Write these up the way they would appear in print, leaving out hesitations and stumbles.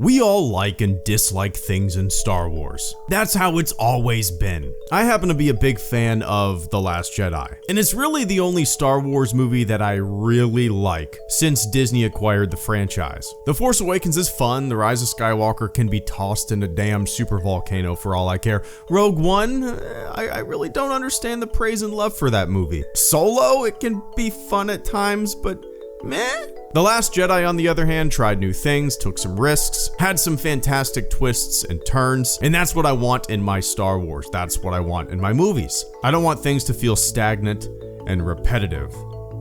We all like and dislike things in Star Wars. That's how it's always been. I happen to be a big fan of The Last Jedi, and it's really the only Star Wars movie that I really like since Disney acquired the franchise. The Force Awakens is fun, The Rise of Skywalker can be tossed in a damn super volcano for all I care. Rogue One, I really don't understand the praise and love for that movie. Solo, it can be fun at times, but meh. The Last Jedi, on the other hand, tried new things, took some risks, had some fantastic twists and turns, and that's what I want in my Star Wars. That's what I want in my movies. I don't want things to feel stagnant and repetitive.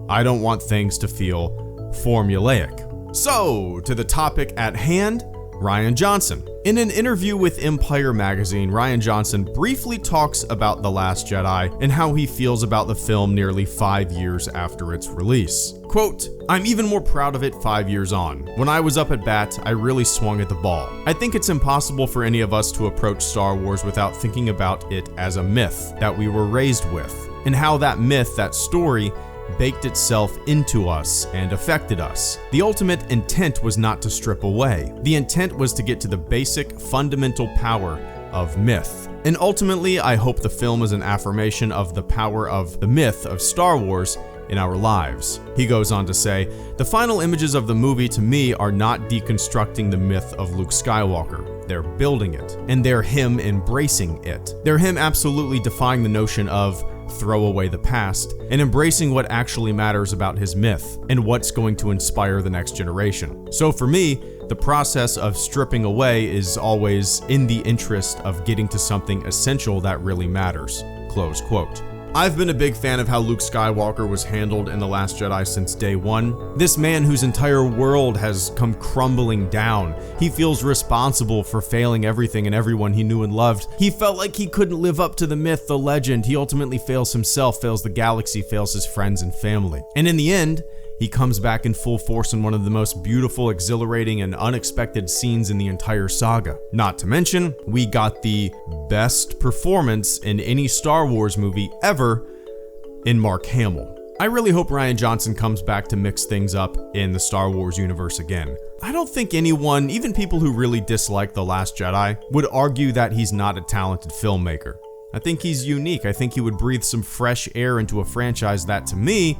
I don't want things to feel formulaic. So, to the topic at hand, Rian Johnson. In an interview with Empire magazine, Rian Johnson briefly talks about The Last Jedi and how he feels about the film nearly 5 years after its release. Quote, "I'm even more proud of it 5 years on. When I was up at bat, I really swung at the ball. I think it's impossible for any of us to approach Star Wars without thinking about it as a myth that we were raised with, and how that myth, that story, baked itself into us and affected us. The ultimate intent was not to strip away. The intent was to get to the basic, fundamental power of myth. And ultimately, I hope the film is an affirmation of the power of the myth of Star Wars in our lives." He goes on to say, "The final images of the movie to me are not deconstructing the myth of Luke Skywalker. They're building it, and they're him embracing it. They're him absolutely defying the notion of throw away the past and embracing what actually matters about his myth and what's going to inspire the next generation. So for me, the process of stripping away is always in the interest of getting to something essential that really matters." Close quote. I've been a big fan of how Luke Skywalker was handled in The Last Jedi since day one. This man whose entire world has come crumbling down. He feels responsible for failing everything and everyone he knew and loved. He felt like he couldn't live up to the myth, the legend. He ultimately fails himself, fails the galaxy, fails his friends and family. And in the end, he comes back in full force in one of the most beautiful, exhilarating, and unexpected scenes in the entire saga. Not to mention, we got the best performance in any Star Wars movie ever in Mark Hamill. I really hope Rian Johnson comes back to mix things up in the Star Wars universe again. I don't think anyone, even people who really dislike The Last Jedi, would argue that he's not a talented filmmaker. I think he's unique. I think he would breathe some fresh air into a franchise that, to me,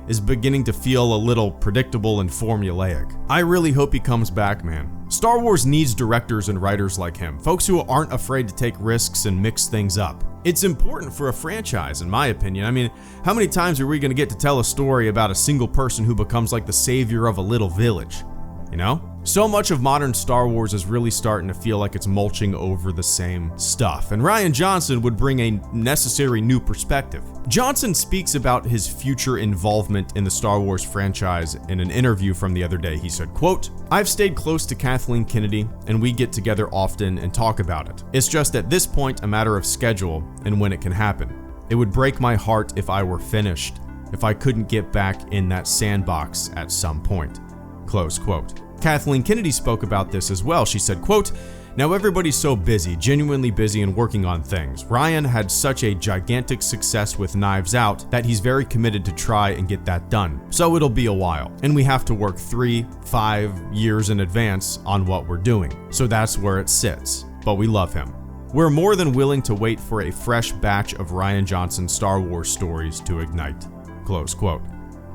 is beginning to feel a little predictable and formulaic. I really hope he comes back, man. Star Wars needs directors and writers like him, folks who aren't afraid to take risks and mix things up. It's important for a franchise, in my opinion. I mean, how many times are we going to get to tell a story about a single person who becomes like the savior of a little village? You know? So much of modern Star Wars is really starting to feel like it's mulching over the same stuff, and Rian Johnson would bring a necessary new perspective. Johnson speaks about his future involvement in the Star Wars franchise in an interview from the other day. He said, quote, "I've stayed close to Kathleen Kennedy, and we get together often and talk about it. It's just at this point a matter of schedule and when it can happen. It would break my heart if I were finished, if I couldn't get back in that sandbox at some point." Close quote. Kathleen Kennedy spoke about this as well. She said, quote, "Now everybody's so busy, genuinely busy and working on things. Rian had such a gigantic success with Knives Out that he's very committed to try and get that done. So it'll be a while, and we have to work 3-5 years in advance on what we're doing. So that's where it sits, but we love him. We're more than willing to wait for a fresh batch of Rian Johnson Star Wars stories to ignite." Close quote.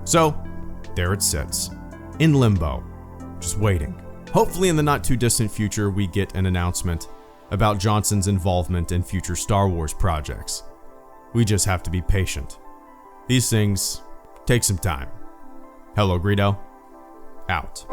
So there it sits, in limbo. Just waiting. Hopefully in the not too distant future, we get an announcement about Johnson's involvement in future Star Wars projects. We just have to be patient. These things take some time. HelloGreedo, out.